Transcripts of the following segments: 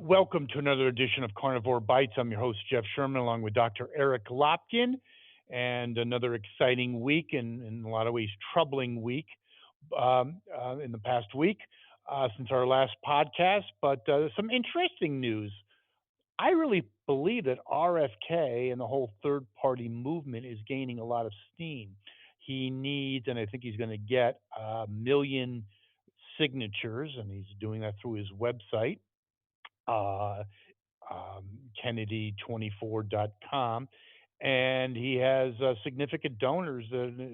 Welcome to another edition of Carnivore Bites. I'm your host, Jeff Sherman, along with Dr. Eric Lopkin, and another exciting week and in a lot of ways troubling week in the past week since our last podcast. But some interesting news. I really believe that RFK and the whole third party movement is gaining a lot of steam. He needs, and I think he's going to get a million signatures, and he's doing that through his website. Uh, Kennedy24.com. And he has significant donors,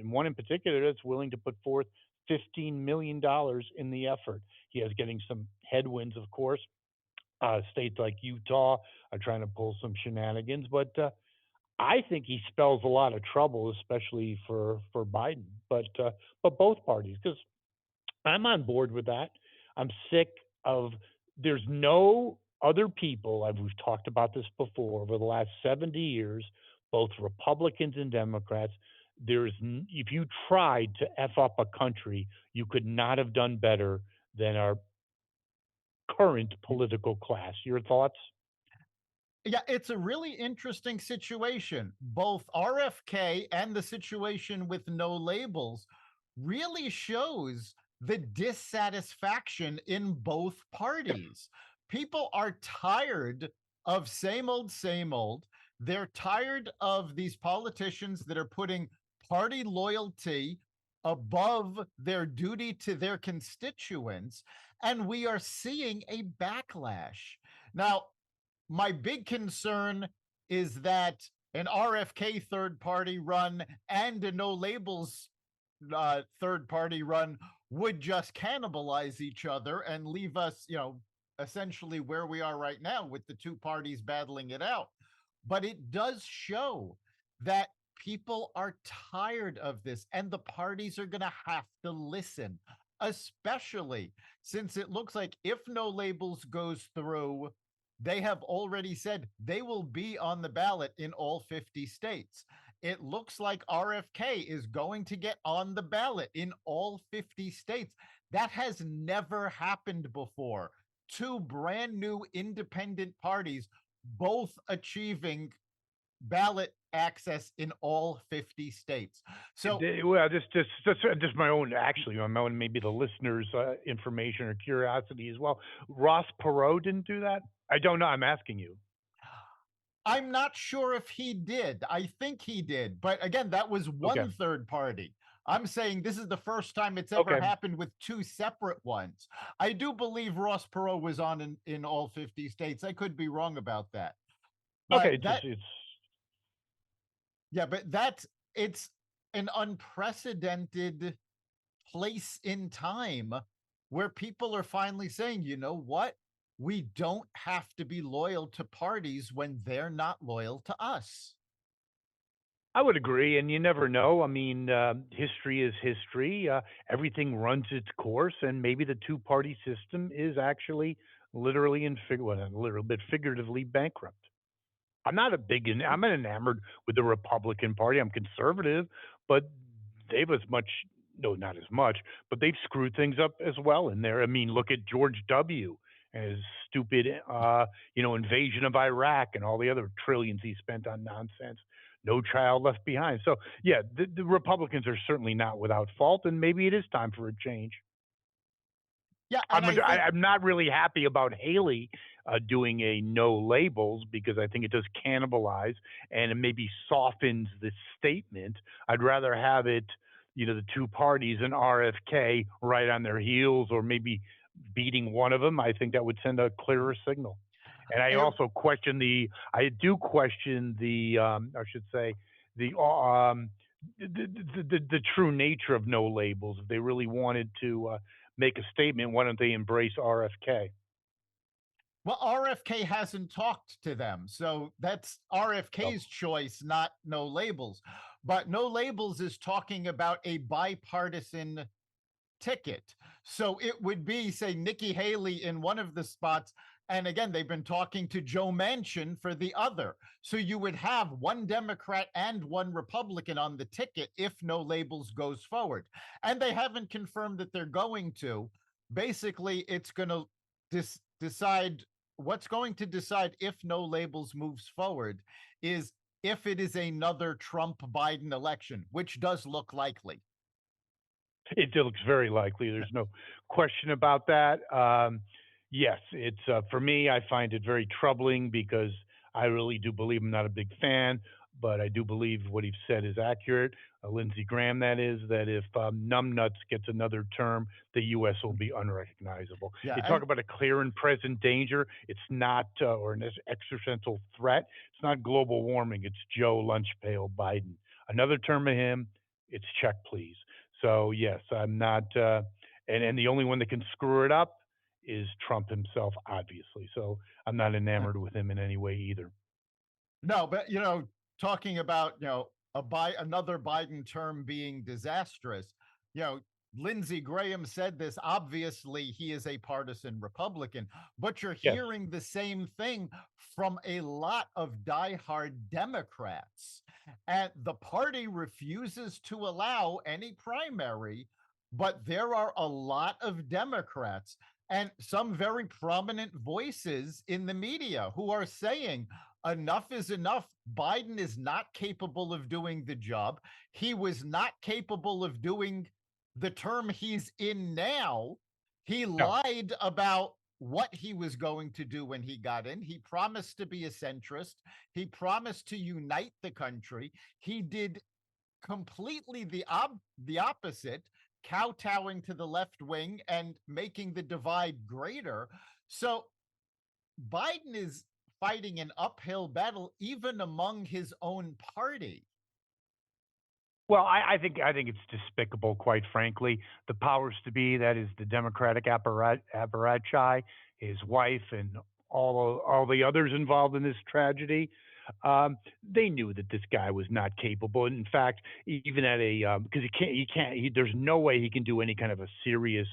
one in particular that's willing to put forth $15 million in the effort. He is getting some headwinds, of course. States like Utah are trying to pull some shenanigans, but I think he spells a lot of trouble, especially for Biden, but both parties, because I'm on board with that. I'm sick of there's no other people. We've talked about this before over the last 70 years, both Republicans and Democrats. If you tried to f up a country, you could not have done better than our current political class. Your thoughts? Yeah, it's a really interesting situation. Both RFK and the situation with no labels really shows the dissatisfaction in both parties. People are tired of same old, same old. They're tired of these politicians that are putting party loyalty above their duty to their constituents. And we are seeing a backlash. Now, my big concern is that an RFK third party run and a no labels third party run would just cannibalize each other and leave us, essentially where we are right now with the two parties battling it out. But it does show that people are tired of this and the parties are going to have to listen, especially since it looks like if no labels goes through, they have already said they will be on the ballot in all 50 states. It looks like RFK is going to get on the ballot in all 50 states. That has never happened before. Two brand new independent parties both achieving ballot access in all 50 states. So, Well, just my own, actually, my own, maybe the listeners' information or curiosity as well. Ross Perot didn't do that. I don't know. I'm asking you. I'm not sure if he did. I think he did. But again, that was Okay. one third party. I'm saying this is the first time it's ever Okay. happened with two separate ones. I do believe Ross Perot was on in all 50 states. I could be wrong about that. Okay. But It's just, that, it's yeah, but that's, it's an unprecedented place in time where people are finally saying, you know what? We don't have to be loyal to parties when they're not loyal to us. I would agree, and you never know. I mean, history is history. Everything runs its course, and maybe the two-party system is actually literally well, a little bit figuratively bankrupt. I'm not enamored with the Republican Party. I'm conservative, but they've as much, no, not as much, but they've screwed things up as well in there. I mean, look at George W. and his stupid, invasion of Iraq and all the other trillions he spent on nonsense. No child left behind. So, yeah, the Republicans are certainly not without fault, and maybe it is time for a change. Yeah, and I think I'm not really happy about Haley doing a no labels because I think it does cannibalize and it maybe softens the statement. I'd rather have it, the two parties and RFK right on their heels or maybe beating one of them. I think that would send a clearer signal. And it, I do question I should say, the, the true nature of no labels. If they really wanted to make a statement, why don't they embrace RFK? well, RFK hasn't talked to them. So that's Oh, RFK's choice, not no labels. But no labels is talking about a bipartisan ticket. So it would be, say, Nikki Haley in one of the spots. And again, they've been talking to Joe Manchin for the other. So you would have one Democrat and one Republican on the ticket if no labels goes forward. And they haven't confirmed that they're going to. Basically, it's going to decide what's going to decide if no labels moves forward is if it is another Trump Biden election, which does look likely. It looks very likely. There's no question about that. Yes, it's for me. I find it very troubling because I really do believe I'm not a big fan, but I do believe what he said is accurate. Lindsey Graham, that is, that if numbnuts gets another term, the U.S. will be unrecognizable. Yeah, You talk and about a clear and present danger. It's not, or an existential threat. It's not global warming. It's Joe Lunchpail Biden. Another term of him, it's check, please. So yes, I'm not, and the only one that can screw it up is Trump himself, obviously. So I'm not enamored with him in any way either. no, but talking about another Biden term being disastrous, you know, Lindsey Graham said this. Obviously, he is a partisan Republican, but you're Yes. hearing the same thing from a lot of diehard Democrats. And the party refuses to allow any primary, but there are a lot of Democrats and some very prominent voices in the media who are saying, enough is enough. Biden is not capable of doing the job. He was not capable of doing the term he's in now. He No. lied about what he was going to do when he got in. He promised to be a centrist. He promised to unite the country. He did completely the opposite, kowtowing to the left wing and making the divide greater. So Biden is fighting an uphill battle even among his own party. Well, I think it's despicable, quite frankly. The powers to be, that is the Democratic apparatchik, his wife, and all the others involved in this tragedy. They knew that this guy was not capable. In fact, even at a because there's no way he can do any kind of a serious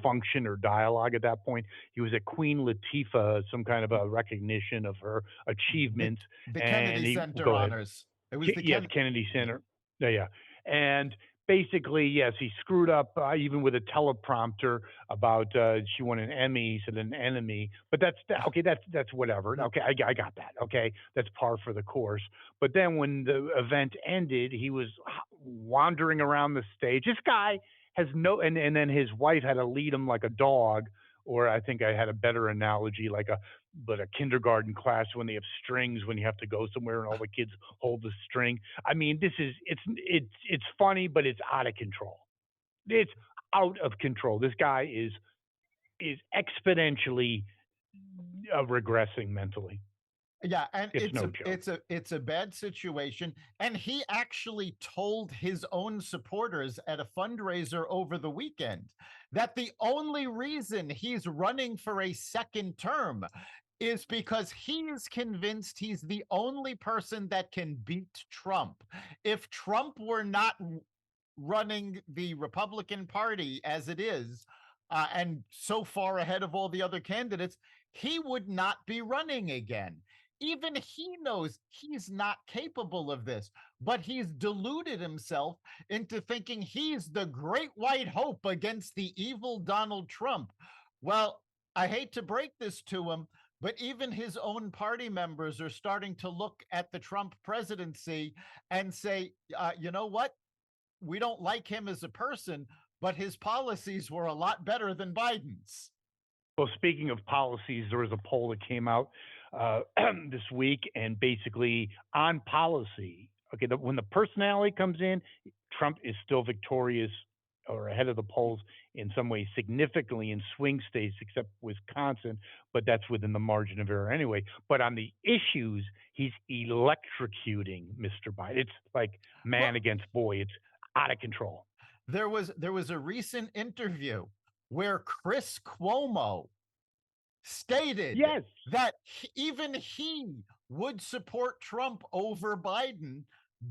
function or dialogue at that point. He was at Queen Latifah, some kind of a recognition of her The achievements, the and Kennedy he Center go ahead. honors. It was the Yes, Ken. Kennedy Yeah. Center. Yeah, yeah. And basically, yes, he screwed up even with a teleprompter about she won an Emmy, he said an enemy. But okay. That's whatever. Okay, I got that. Okay, that's par for the course. But then when the event ended, he was wandering around the stage. This guy has no, and then his wife had to lead him like a dog, or I think I had a better analogy, like a kindergarten class when they have strings when you have to go somewhere and all the kids hold the string. I mean, it's funny, but it's out of control. It's out of control. This guy is exponentially regressing mentally. Yeah, and It's no joke. it's a bad situation. And he actually told his own supporters at a fundraiser over the weekend that the only reason he's running for a second term is because he is convinced he's the only person that can beat Trump. If Trump were not running the Republican Party as it is, and so far ahead of all the other candidates, he would not be running again. Even he knows he's not capable of this, but he's deluded himself into thinking he's the great white hope against the evil Donald Trump. Well, I hate to break this to him, but even his own party members are starting to look at the Trump presidency and say, you know what? We don't like him as a person, but his policies were a lot better than Biden's. Well, speaking of policies, there was a poll that came out this week, and basically on policy, okay, when the personality comes in, Trump is still victorious or ahead of the polls in some ways significantly in swing states, except Wisconsin, but that's within the margin of error anyway. But on the issues, he's electrocuting Mr. Biden. It's like man Well, against boy. It's out of control. there was a recent interview where Chris Cuomo stated Yes. that even he would support Trump over Biden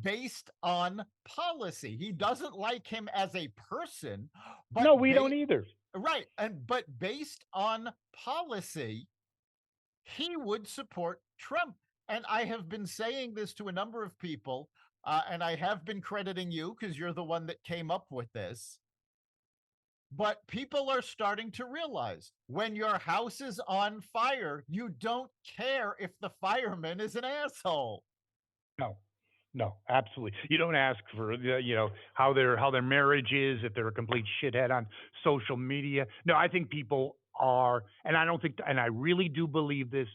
based on policy. He doesn't like him as a person, but No, we don't either. right, and but based on policy, he would support Trump. And I have been saying this to a number of people, and I have been crediting you because you're the one that came up with this. But people are starting to realize when your house is on fire, you don't care if the fireman is an asshole. No, no, absolutely. You don't ask for how their marriage is if they're a complete shithead on social media. No, I think people are, and I don't think, and I really do believe this,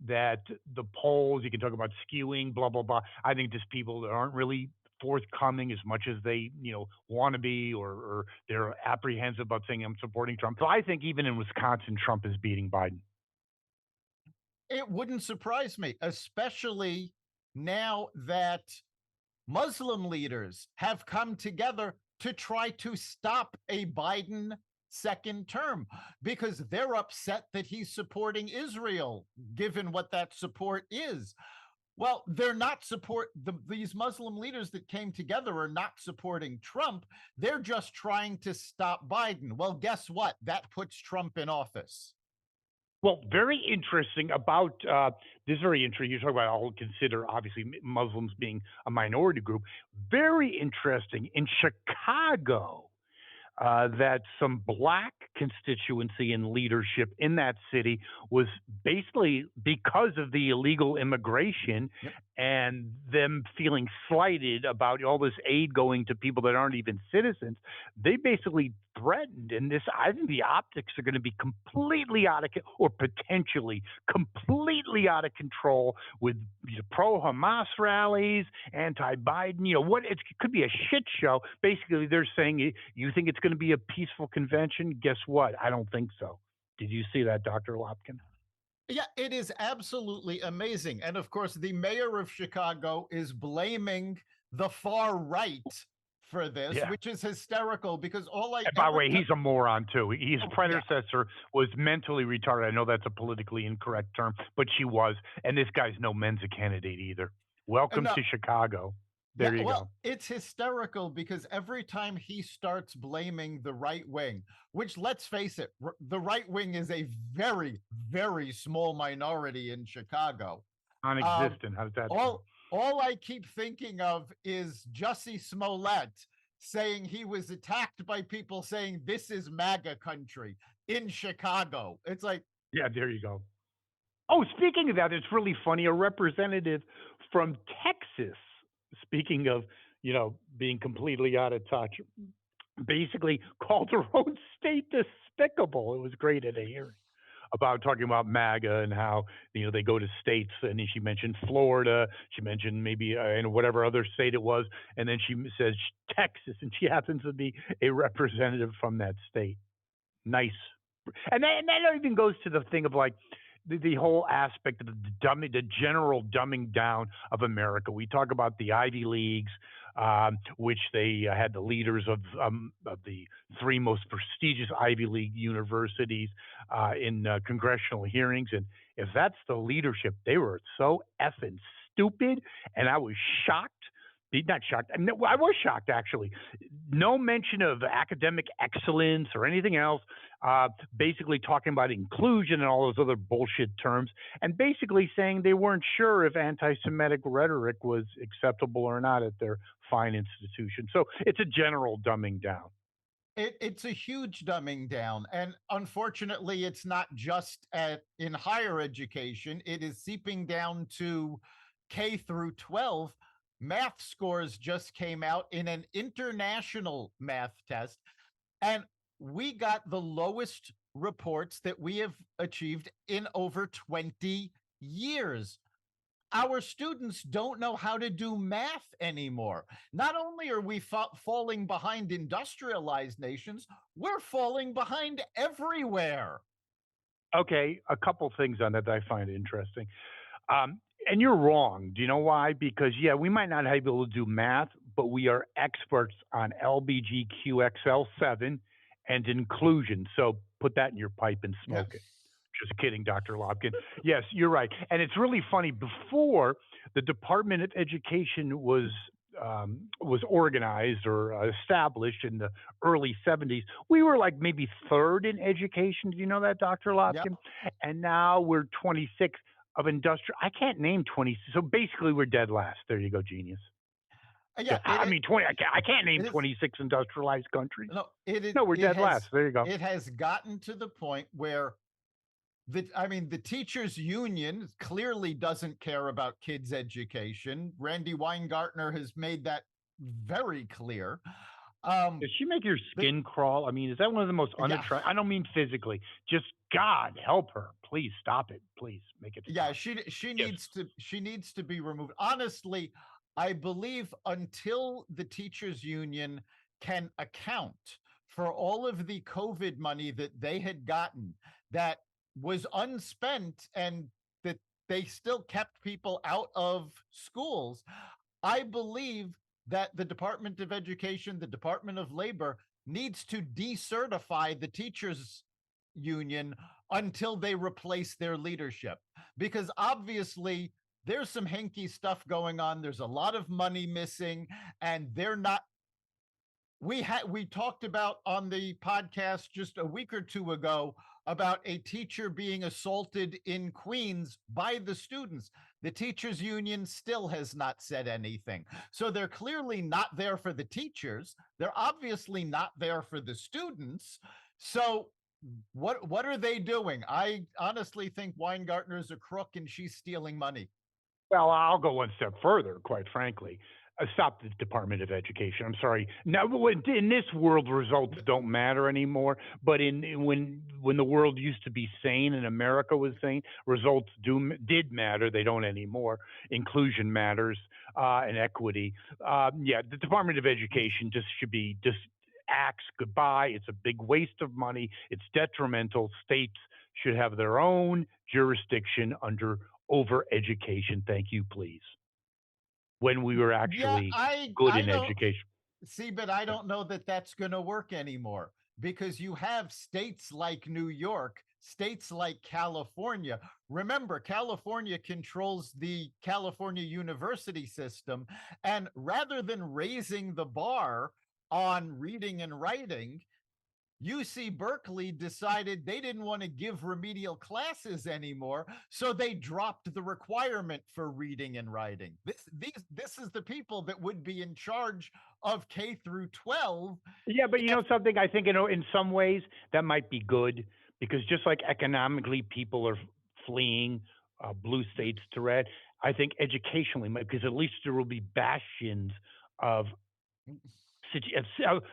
that the polls, you can talk about skewing, blah blah blah. I think just people that aren't really forthcoming as much as they want to be, or they're apprehensive about saying I'm supporting Trump. So I think even in Wisconsin, Trump is beating Biden. It wouldn't surprise me, especially now that Muslim leaders have come together to try to stop a Biden second term because they're upset that he's supporting Israel, given what that support is. Well, they're not these Muslim leaders that came together are not supporting Trump. They're just trying to stop Biden. Well, guess what? That puts Trump in office. Well, very interesting about this. Very interesting. You talk about I'll consider obviously Muslims being a minority group. Very interesting in Chicago that some black constituency and leadership in that city was basically because of the illegal immigration Yep. and them feeling slighted about all this aid going to people that aren't even citizens. They basically threatened, and this, I think the optics are going to be completely out of, or potentially completely out of control with pro Hamas rallies, anti Biden. What it could be a shit show. Basically, they're saying, you think it's going to be a peaceful convention? Guess what? I don't think so. Did you see that, Dr. Lopkin? Yeah, it is absolutely amazing. And of course, the mayor of Chicago is blaming the far right for this, Yeah. which is hysterical because all I And by the every way, time, he's a moron too. His oh, yeah, predecessor was mentally retarded. I know that's a politically incorrect term, but she was. And this guy's no Mensa candidate either. Welcome no, to Chicago. yeah, There you well, go. it's hysterical because every time he starts blaming the right wing, which let's face it, the right wing is a very, very small minority in Chicago. Um, Non-existent. How does that sound? all I keep thinking of is Jussie Smollett saying he was attacked by people saying this is MAGA country in Chicago. It's like, Yeah, there you go. Oh, speaking of that, it's really funny. A representative from Texas, speaking of, being completely out of touch, basically called her own state despicable. It was great at a hearing about talking about MAGA and how they go to states, and she mentioned Florida, she mentioned maybe whatever other state it was, and then she says Texas, and she happens to be a representative from that state. Nice. And that even goes to the thing of like the whole aspect of the general dumbing down of America. We talk about the Ivy Leagues, which they had the leaders of the three most prestigious Ivy League universities in congressional hearings, and if that's the leadership, they were so effing stupid, and I was shocked. Not shocked. I was shocked actually. No mention of academic excellence or anything else. Basically talking about inclusion and all those other bullshit terms, and basically saying they weren't sure if anti-Semitic rhetoric was acceptable or not at their fine institution. So it's a general dumbing down. it's a huge dumbing down. And unfortunately, it's not just in higher education, it is seeping down to K through 12. Math scores just came out in an international math test, and we got the lowest reports that we have achieved in over 20 years. Our students don't know how to do math anymore. Not only are we falling behind industrialized nations, we're falling behind everywhere. Okay, a couple things on that I find interesting. And you're wrong. Do you know why? Because yeah, we might not be able to do math, but we are experts on LBGQXL7 and inclusion. So put that in your pipe and smoke it. Yes. Just kidding, Dr. Lobkin. Yes, you're right. And it's really funny. Before the Department of Education was organized or established in the early 70s, we were like maybe third in education. Do you know that, Dr. Yep. Lobkin? And now we're 26th of industrial. I can't name 20. So basically, we're dead last. There you go, genius. Yeah, I mean, 20, I can't name it is 26 industrialized countries. no, No, we're dead last. There you go. it has gotten to the point where the teachers union clearly doesn't care about kids' education. Randy Weingartner has made that very clear. Um, Does she make your the skin crawl? I mean, is that one of the most Yeah, unattractive? I don't mean physically. Just God help her. Please stop it. Please make it yeah, stop. Yes. she needs to be removed. Honestly, I believe until the teachers union can account for all of the COVID money that they had gotten that was unspent and that they still kept people out of schools, I believe that the Department of Education, the Department of Labor needs to decertify the teachers union until they replace their leadership. Because obviously, there's some hanky stuff going on. There's a lot of money missing, and they're not. We talked about on the podcast just a week or two ago about a teacher being assaulted in Queens by the students. The teachers union still has not said anything. So they're clearly not there for the teachers. They're obviously not there for the students. So what are they doing? I honestly think Weingartner is a crook and she's stealing money. Well, I'll go one step further, quite frankly. Stop the Department of Education. I'm sorry. Now, in this world, results don't matter anymore. But when the world used to be sane and America was sane, results did matter. They don't anymore. Inclusion matters and equity. Yeah, the Department of Education just should be just acts goodbye. It's a big waste of money. It's detrimental. States should have their own jurisdiction under over education. Thank you, please. When we were Yeah, actually I good I in don't education. see, but I Yeah. don't know that that's going to work anymore because you have states like New York, states like California. Remember, California controls the California university system. And rather than raising the bar on reading and writing, UC Berkeley decided they didn't want to give remedial classes anymore, so they dropped the requirement for reading and writing. This is the people that would be in charge of K through 12. Yeah, but you If know something? I think in some ways that might be good because just like economically people are fleeing blue states to red, I think educationally, because at least there will be bastions of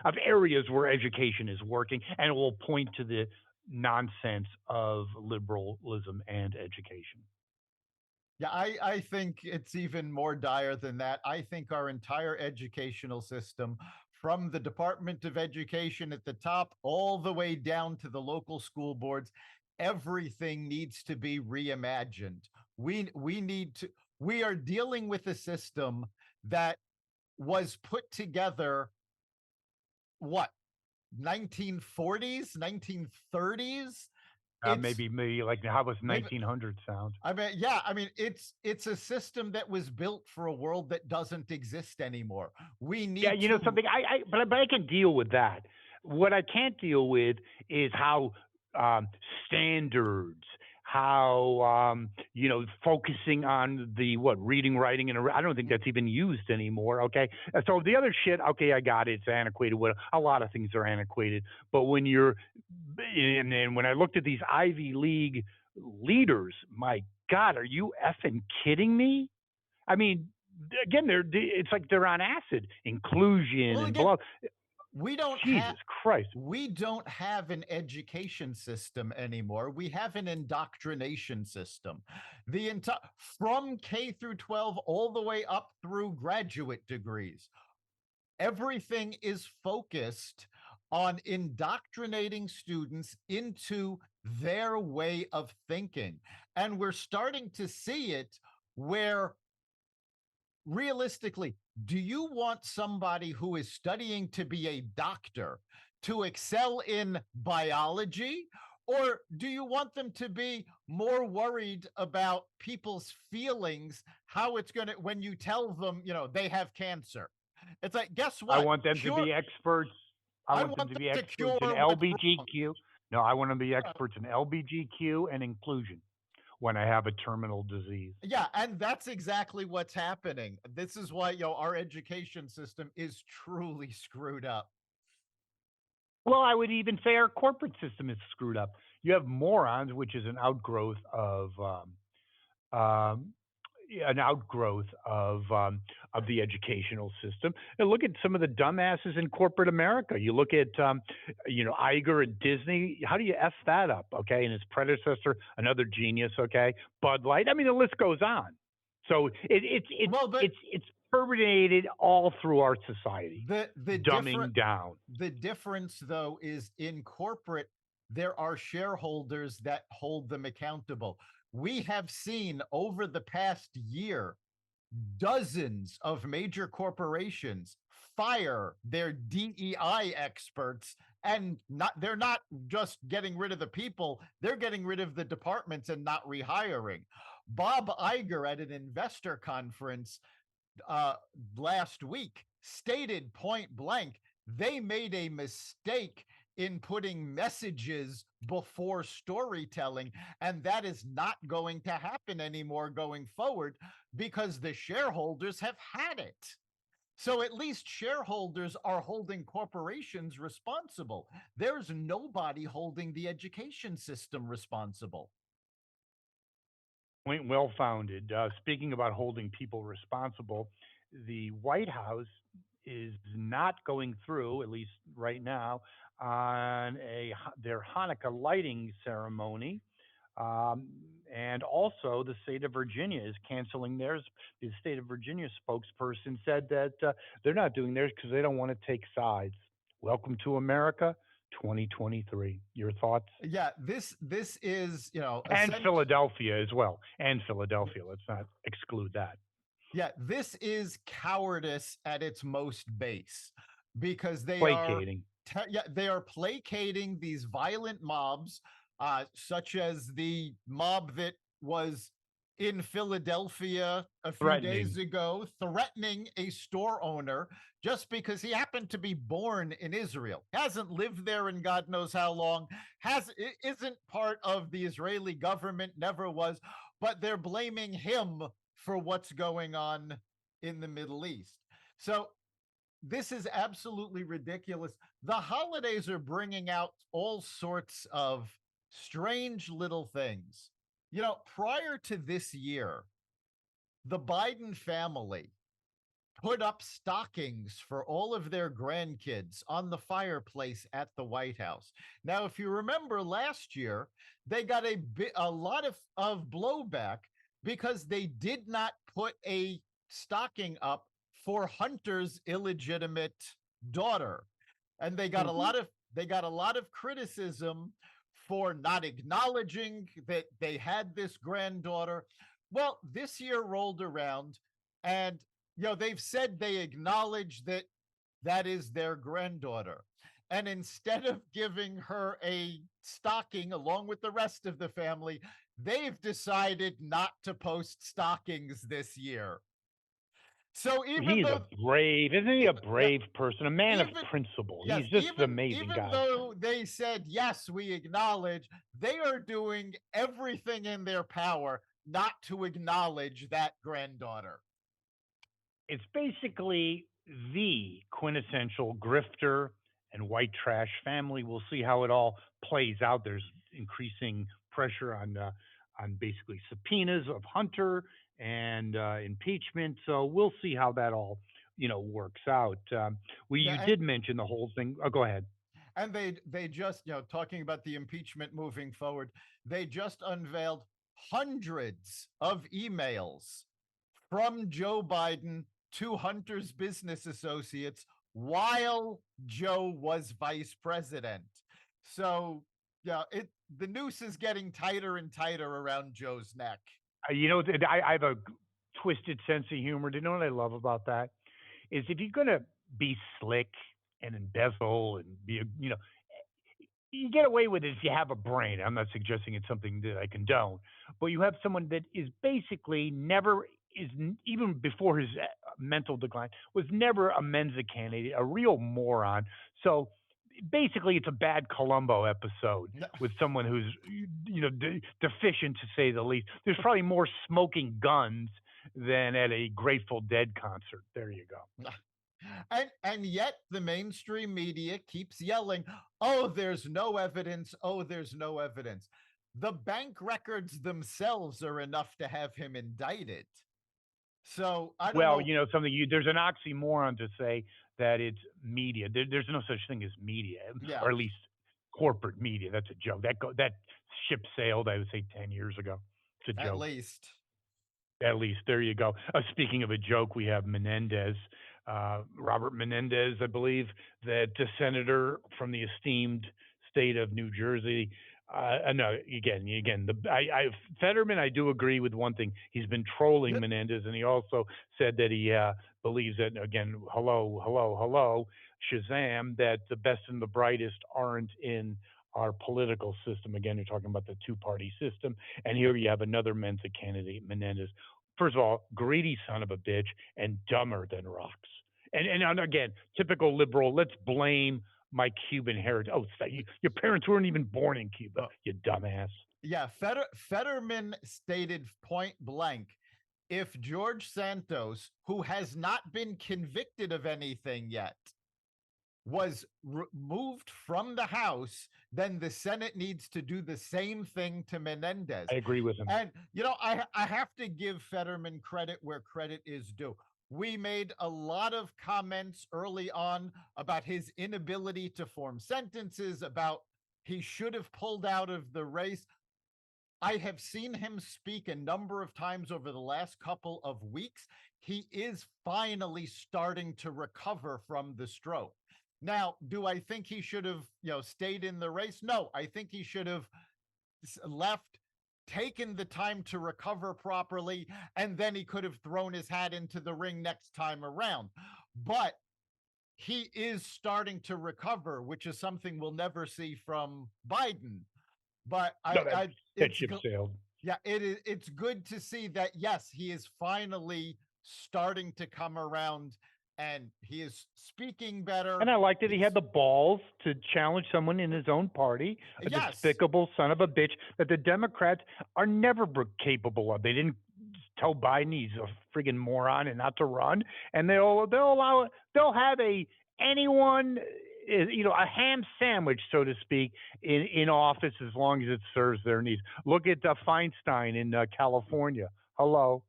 of areas where education is working, and it will point to the nonsense of liberalism and education. Yeah, I think it's even more dire than that. I think our entire educational system, from the Department of Education at the top all the way down to the local school boards, everything needs to be reimagined. We need to we are dealing with a system that was put together what 1940s, 1930s. It's Maybe like how was maybe 1900 sound? yeah, it's a system that was built for a world that doesn't exist anymore. We Yeah, need you know to something. But I can deal with that. What I can't deal with is how um, standards, how focusing on the what reading, writing, and I don't think that's even used anymore. Okay, so the other shit, okay, I got it. It's antiquated. What a lot of things are antiquated. But when you're and then when I looked at these Ivy League leaders, my God, are you effing kidding me? I mean, again, it's like they're on acid, inclusion well and again, blah. we don't have Jesus Christ. we don't have an education system anymore. We have an indoctrination system. The entire from K through 12 all the way up through graduate degrees. Everything is focused on indoctrinating students into their way of thinking. And we're starting to see it where realistically, do you want somebody who is studying to be a doctor to excel in biology? Or do you want them to be more worried about people's feelings, how it's going to, when you tell them, they have cancer? It's like, guess I what? want them to Cure, be experts. I I want them want to them be to experts cure in what's wrong. LBGQ. No, I want them to be experts in LBGQ and inclusion. when I have a terminal disease. Yeah, and that's exactly what's happening. This is why, our education system is truly screwed up. Well, I would even say our corporate system is screwed up. You have morons, which is um, an outgrowth of the educational system. And look at some of the dumbasses in corporate America. You look at Iger at Disney. How do you f that up? Okay, and his predecessor, another genius. Okay, Bud Light. I mean, the list goes on. So Well, but it's permeated all through our society, the different dumbing down. the difference though is in corporate there are shareholders that hold them accountable. We have seen over the past year dozens of major corporations fire their DEI experts, and they're not just getting rid of the people, they're getting rid of the departments and not rehiring. Bob Iger at an investor conference uh, last week stated point blank they made a mistake in putting messages before storytelling. And that is not going to happen anymore going forward because the shareholders have had it. So at least shareholders are holding corporations responsible. There's nobody holding the education system responsible. Point well founded. Speaking about holding people responsible, the White House is not going through, at least right now, on their Hanukkah lighting ceremony. Um, and also, the state of Virginia is canceling theirs. The state of Virginia spokesperson said that they're not doing theirs because they don't want to take sides. Welcome to America 2023. Your thoughts? Yeah, this is, And Philadelphia as well. And Philadelphia. Let's not exclude that. yeah, this is cowardice at its most base because Placating. yeah, they are placating these violent mobs, such as the mob that was in Philadelphia a few days Threatening. ago, threatening a store owner just because he happened to be born in Israel, hasn't lived there in God knows how long, isn't part of the Israeli government, never was, but they're blaming him for what's going on in the Middle East. So this is absolutely ridiculous. The holidays are bringing out all sorts of strange little things. Prior to this year, the Biden family put up stockings for all of their grandkids on the fireplace at the White House. Now, if you remember last year, they got a lot of blowback because they did not put a stocking up for Hunter's illegitimate daughter. And Hmm. they got a lot of criticism for not acknowledging that they had this granddaughter. Well, this year rolled around, and they've said they acknowledge that that is their granddaughter. And instead of giving her a stocking along with the rest of the family, they've decided not to post stockings this year. So even He's a though brave, isn't he a yeah, brave person, a man of even principle? yes, He's just an amazing even guy. though they said yes, we acknowledge, they are doing everything in their power not to acknowledge that granddaughter. It's basically the quintessential grifter and white trash family. We'll see how it all plays out. There's increasing pressure on basically subpoenas of Hunter and impeachment. So we'll see how that all works out. Well, Yeah, you did mention the whole thing. Oh, go ahead. and they just, talking about the impeachment moving forward, they just unveiled hundreds of emails from Joe Biden to Hunter's business associates while Joe was vice president. So, yeah, the noose is getting tighter and tighter around Joe's neck. I have a twisted sense of humor. Do you know what I love about that? Is if you're going to be slick and embezzle and be, you get away with it if you have a brain. I'm not suggesting it's something that I condone, but you have someone that is basically never even before his mental decline was never a Mensa candidate, a real moron. So basically it's a bad Columbo episode No. with someone who's deficient to say the least. There's probably more smoking guns than at a Grateful Dead concert. There you go. And yet the mainstream media keeps yelling, "Oh, there's no evidence. Oh, there's no evidence." The bank records themselves are enough to have him indicted. So I don't Well, know. something there's an oxymoron to say that it's media. There's no such thing as media, Yeah, or at least corporate media. That's a joke. That ship sailed, I would say, 10 years ago. It's a at joke. least. At least there you go. Speaking of a joke, we have Menendez, Robert Menendez, I believe, that the senator from the esteemed state of New Jersey. No, again, Fetterman. I do agree with one thing. He's been trolling Menendez, and he also said that he believes that again. Hello, hello, hello, Shazam! That the best and the brightest aren't in our political system. Again, you're talking about the two-party system, and here you have another Mensa candidate, Menendez. First of all, greedy son of a bitch and dumber than rocks. And again, typical liberal. Let's blame my Cuban heritage. Oh, your parents weren't even born in Cuba, Uh, you dumbass. yeah, Fetterman stated point blank, if George Santos, who has not been convicted of anything yet, was removed from the House, then the Senate needs to do the same thing to Menendez. I agree with him. And, I have to give Fetterman credit where credit is due. We made a lot of comments early on about his inability to form sentences, about he should have pulled out of the race. I have seen him speak a number of times over the last couple of weeks. He is finally starting to recover from the stroke. Now, do I think he should have, stayed in the race? No, I think he should have left, taken the time to recover properly, and then he could have thrown his hat into the ring next time around. But he is starting to recover, which is something we'll never see from Biden. But No, that it's ship sailed. yeah, it's good to see that, yes, he is finally starting to come around, and he is speaking better. And I like that he had He's the balls to challenge someone in his own party, a Yes. despicable son of a bitch that the Democrats are never capable of. They didn't tell Biden he's a friggin' moron and not to run, and they'll have anyone a ham sandwich, so to speak, in office as long as it serves their needs. Look at Feinstein in California. Hello,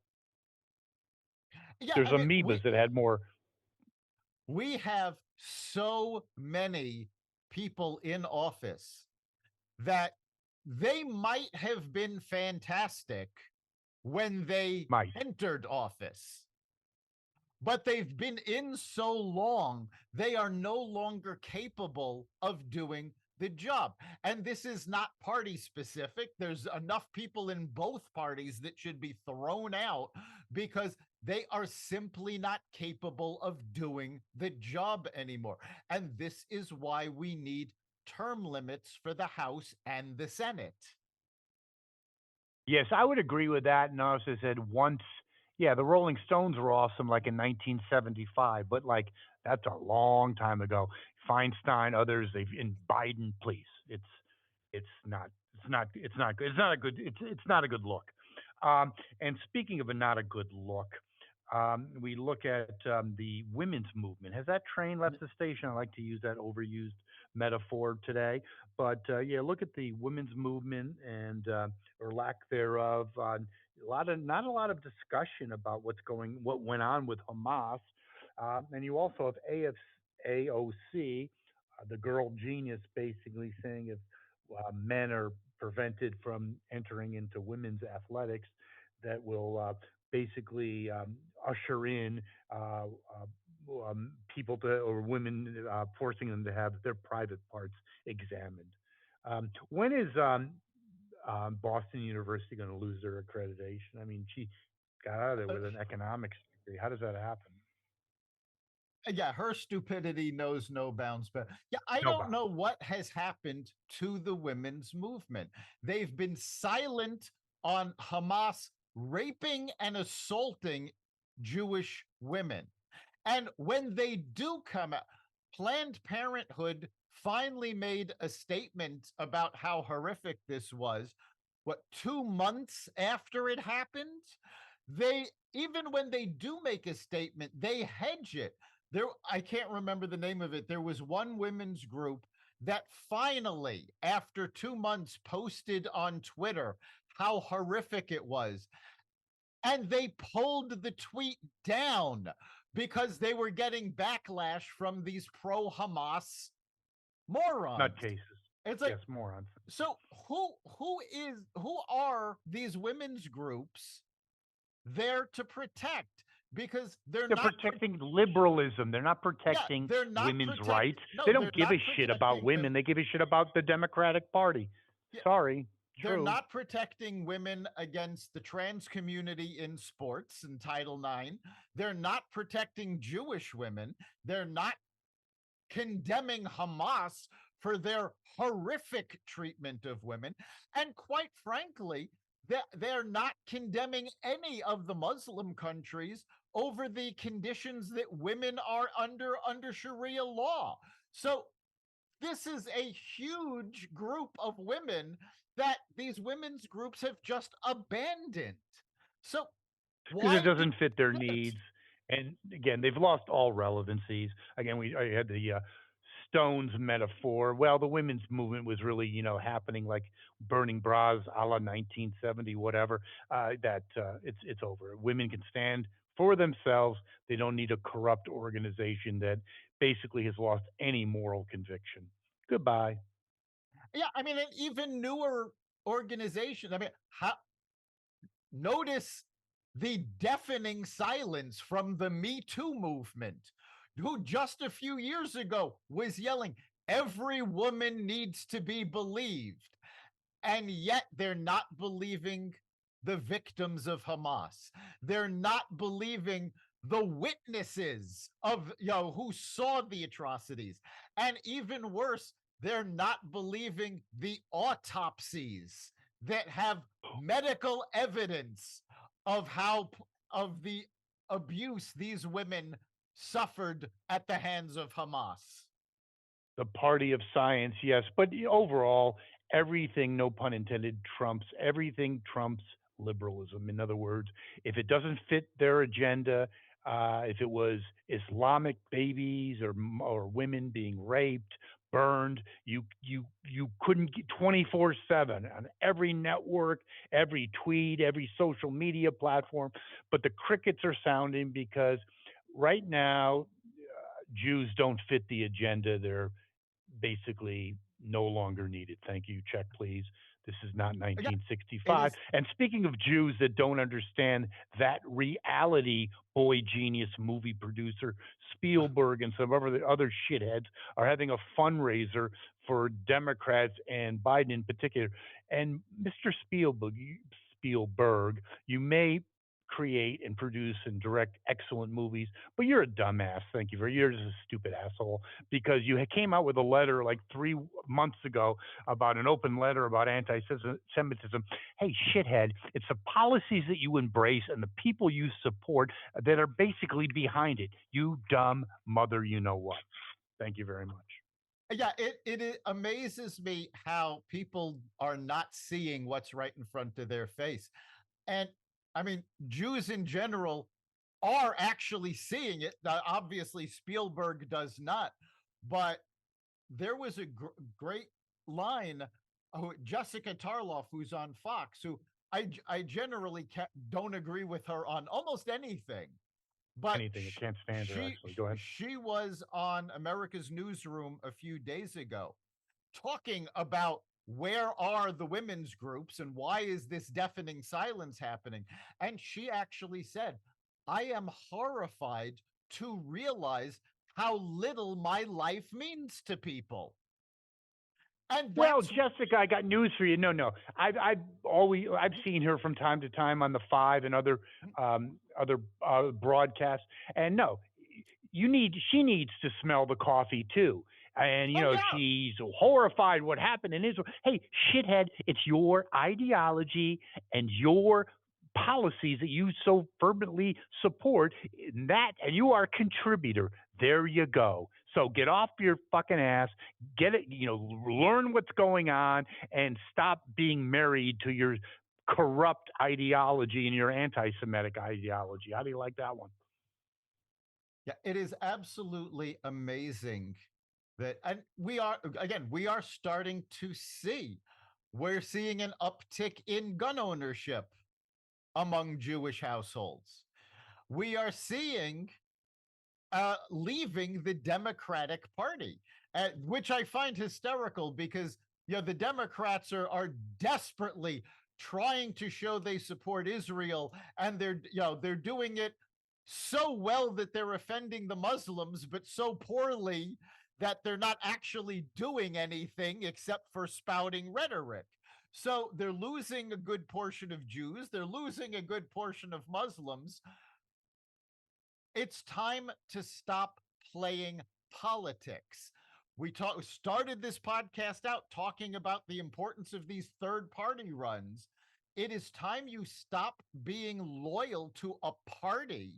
Yeah, there's I mean, amoebas that had more. we have so many people in office that they might have been fantastic when they Might. entered office, but they've been in so long, they are no longer capable of doing the job. And this is not party specific. There's enough people in both parties that should be thrown out because they are simply not capable of doing the job anymore. And this is why we need term limits for the House and the Senate. Yes, I would agree with that. And I also said once, yeah, the Rolling Stones were awesome like in 1975, but like that's a long time ago. Feinstein, others, they've in Biden, please. It's not it's not good. It's not a good it's not a good look. And speaking of a not a good look, we look at the women's movement. Has that train left the station? I like to use that overused metaphor today, but yeah, look at the women's movement and or lack thereof. Not a lot of discussion about what went on with Hamas, and you also have AOC, the girl genius, basically saying if men are prevented from entering into women's athletics, that will basically usher in people to or women forcing them to have their private parts examined. When is Boston University going to lose their accreditation? I mean, she got out of there Uh, with an economics degree. How does that happen? yeah, her stupidity knows no bounds. But yeah, I No don't bounds. know what has happened to the women's movement. They've been silent on Hamas raping and assaulting Jewish women. And when they do come out, Planned Parenthood finally made a statement about how horrific this was. What, 2 months after it happened? They, even when they do make a statement, they hedge it. There, I can't remember the name of it. There was one women's group that finally, after 2 months, posted on Twitter how horrific it was. And they pulled the tweet down because they were getting backlash from these pro Hamas morons. Nutcases. It's like, Yes, morons. so who are these women's groups there to protect? Because they're They're not protecting liberalism. They're not yeah, protecting they're not women's protect rights. They no, don't they're give a not shit about protecting women. women. They give a shit about the Democratic Party. Yeah, Sorry, they're true. not protecting women against the trans community in sports in Title IX. They're not protecting Jewish women. They're not condemning Hamas for their horrific treatment of women. And quite frankly, they're not condemning any of the Muslim countries over the conditions that women are under Sharia law. So this is a huge group of women that these women's groups have just abandoned. So Because it why do doesn't fit their you do it? needs. And again, they've lost all relevancies. Again, I had the Stones metaphor. Well, the women's movement was really, happening like burning bras a la 1970, whatever. It's over. Women can stand for themselves. They don't need a corrupt organization that basically has lost any moral conviction. Goodbye. Yeah, I mean, and even newer organizations. I mean, how notice the deafening silence from the Me Too movement, who just a few years ago was yelling, every woman needs to be believed. And yet they're not believing the victims of Hamas. They're not believing the witnesses of who saw the atrocities. And even worse, they're not believing the autopsies that have medical evidence of how of the abuse these women suffered at the hands of Hamas. The party of science, yes, but overall, everything, no pun intended, trumps everything trumps liberalism. In other words, if it doesn't fit their agenda, if it was Islamic babies or women being raped, burned, you couldn't get 24/7 on every network, every tweet, every social media platform. But the crickets are sounding because right now Jews don't fit the agenda. They're basically no longer needed. Thank you. Check, please. This is not Yeah, it 1965. is. And speaking of Jews that don't understand that reality, boy genius movie producer Spielberg and some other shitheads are having a fundraiser for Democrats and Biden in particular. And Mr. Spielberg, you may create and produce and direct excellent movies, but you're a dumbass. Thank you very. You're just a stupid asshole because you came out with a letter like 3 months ago about an open letter about anti-Semitism. Hey, shithead, it's the policies that you embrace and the people you support that are basically behind it. You dumb mother, you know what? Thank you very much. Yeah, it amazes me how people are not seeing what's right in front of their face. And I mean, Jews in general are actually seeing it. Obviously, Spielberg does not. But there was a great line. Jessica Tarloff, who's on Fox, who I generally don't agree with her on almost anything, but Anything. I can't stand her, she actually. Go ahead. she was on America's Newsroom a few days ago talking about where are the women's groups and why is this deafening silence happening. And she actually said, I am horrified to realize how little my life means to people. And Well, that's Jessica, I got news for you. No. I've seen her from time to time on the Five and other broadcasts. And no, she needs to smell the coffee too. And oh yeah. she's horrified what happened in Israel. Hey, shithead, it's your ideology and your policies that you so fervently support, and you are a contributor. There you go. So get off your fucking ass, get it, learn what's going on, and stop being married to your corrupt ideology and your anti-Semitic ideology. How do you like that one? Yeah, it is absolutely amazing that, and we are, again, we are starting to see, we're seeing an uptick in gun ownership among Jewish households. We are seeing leaving the Democratic Party, which I find hysterical because the Democrats are desperately trying to show they support Israel, and they're doing it so well that they're offending the Muslims, but so poorly that they're not actually doing anything except for spouting rhetoric. So they're losing a good portion of Jews, they're losing a good portion of Muslims. It's time to stop playing politics. Started this podcast out talking about the importance of these third party runs. It is time you stop being loyal to a party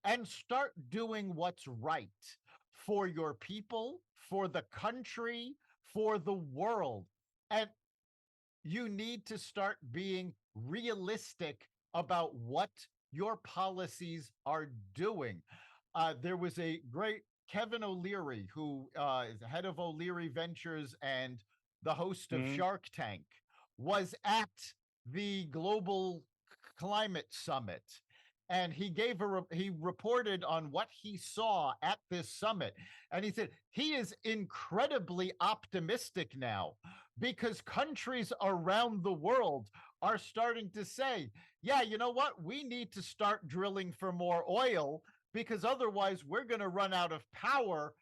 and start doing what's right for your people, for the country, for the world. And you need to start being realistic about what your policies are doing. There was a great Kevin O'Leary, who is the head of O'Leary Ventures and the host of Mm-hmm. Shark Tank, was at the Global Climate Summit. And he reported on what he saw at this summit. And he said he is incredibly optimistic now because countries around the world are starting to say, yeah, you know what? We need to start drilling for more oil because otherwise we're going to run out of power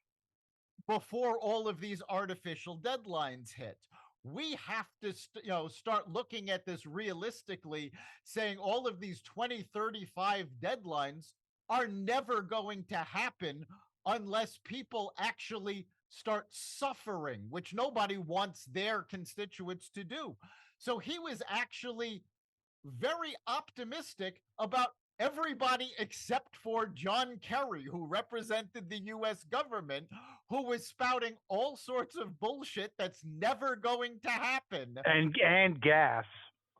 before all of these artificial deadlines hit. We have to start looking at this realistically, saying all of these 2035 deadlines are never going to happen unless people actually start suffering, which nobody wants their constituents to do. So he was actually very optimistic about everybody except for John Kerry, who represented the US government, who was spouting all sorts of bullshit that's never going to happen. And gas.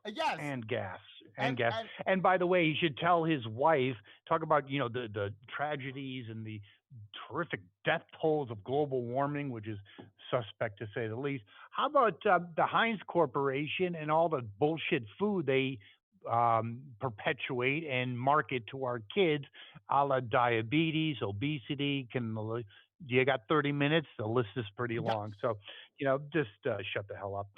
Yes. And gas And and gas. and And by the way, he should tell his wife. Talk about the tragedies and the terrific death tolls of global warming, which is suspect to say the least. How about the Heinz Corporation and all the bullshit food they perpetuate and market to our kids, a la diabetes, obesity? You got 30 minutes? The list is pretty yeah, long. So, just shut the hell up.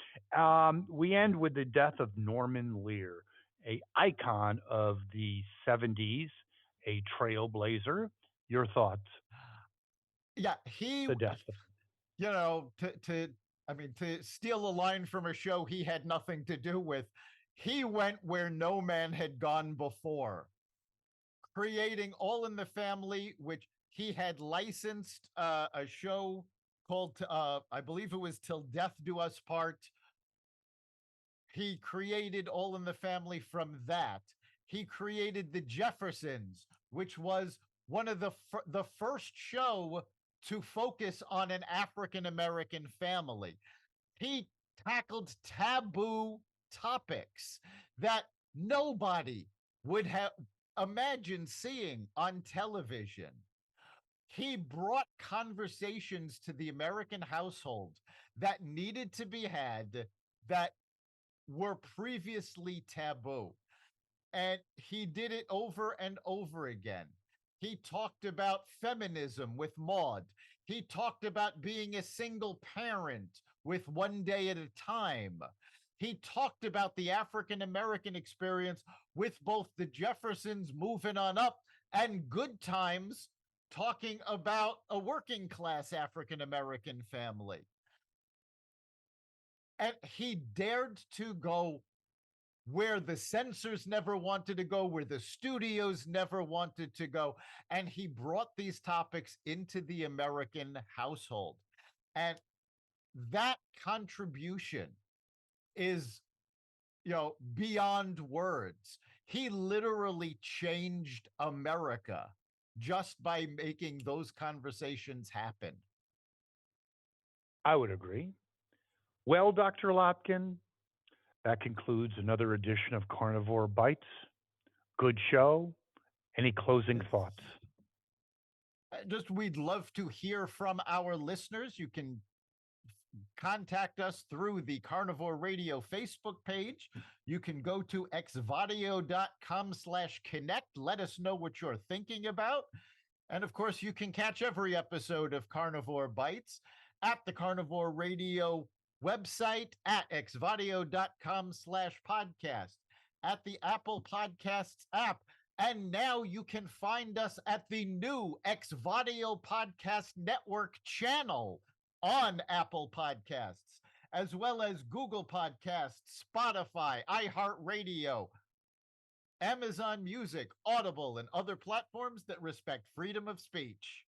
We end with the death of Norman Lear, a icon of the 70s, a trailblazer. Your thoughts? yeah, he The death of to I mean, to steal a line from a show he had nothing to do with, he went where no man had gone before, creating All in the Family, which he had licensed a show called, I believe it was Till Death Do Us Part. He created All in the Family from that. He created The Jeffersons, which was one of the first show to focus on an African American family. He tackled taboo topics that nobody would have imagined seeing on television. He brought conversations to the American household that needed to be had, that were previously taboo. And he did it over and over again. He talked about feminism with Maud. He talked about being a single parent with One Day at a Time. He talked about the African American experience with both the Jeffersons moving on up and Good Times talking about a working class African American family. And he dared to go where the censors never wanted to go, where the studios never wanted to go. And he brought these topics into the American household. And that contribution is, beyond words. He literally changed America just by making those conversations happen. I would agree. Well, Dr. Lopkin, that concludes another edition of Carnivore Bites. Good show. Any closing thoughts? Just we'd love to hear from our listeners. You can contact us through the Carnivore Radio Facebook page. You can go to xvadio.com/connect. Let us know what you're thinking about. And of course, you can catch every episode of Carnivore Bites at the Carnivore Radio website at xvadio.com/podcast, at the Apple Podcasts app. And now you can find us at the new Xvadio Podcast Network channel on Apple Podcasts, as well as Google Podcasts, Spotify, iHeartRadio, Amazon Music, Audible, and other platforms that respect freedom of speech.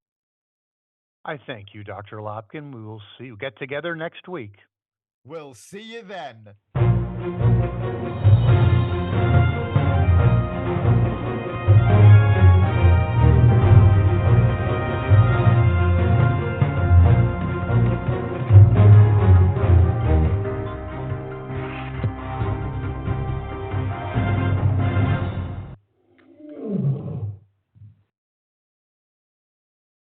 I thank you, Dr. Lopkin. We will see you get together next week. We'll see you then.